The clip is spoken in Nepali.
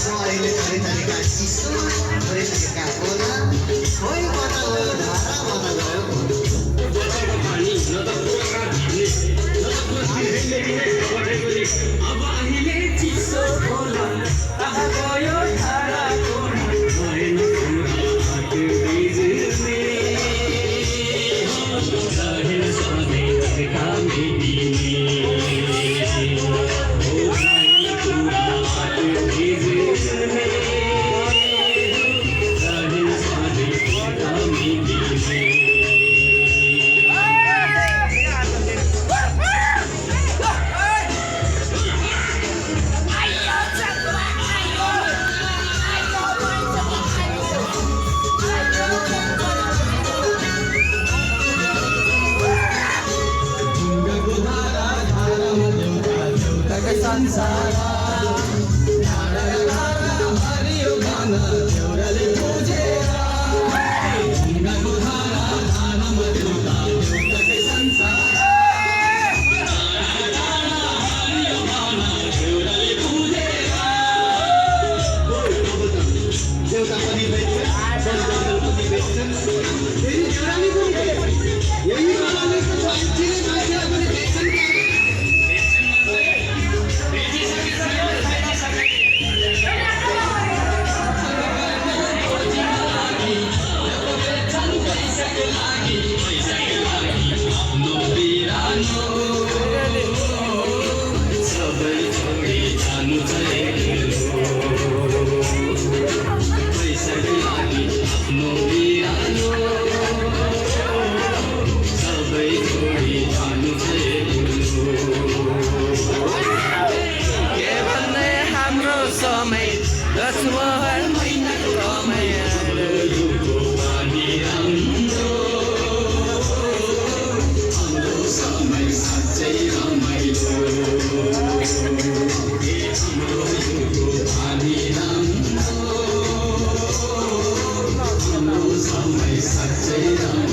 अहिले थरीका चिसो थरीका खोला खोइ कता गयो धारा कता गयो अब अहिले चिसो खोला कहाँ गयो धारा खोला भएन हात बिजुल्ने रहेन सधैँ काम दिने संसारा हरियो गाना एउटाले बुझेर ढुङ्गाको धारा धारामा देउता देउताकै संसार हरियो गाना एउटाले बुझेर देउता पनि बेच्छ पनि बेच्छन् फेरि देउराली पनि बेच्छन् यही कारणले त मान्छेले मान्छेलाई पनि बेच्छन् सबै छोडी जानु पैसाको लागि आफ्नो बिरानो सबै छोडी जानु के भन्ने हाम्रो समय 10 महिनाको समय समय साँच्चै रमाइलो हाम्रो युगको पानी राम्रो हाम्रो समय साँच्चै रमाइलो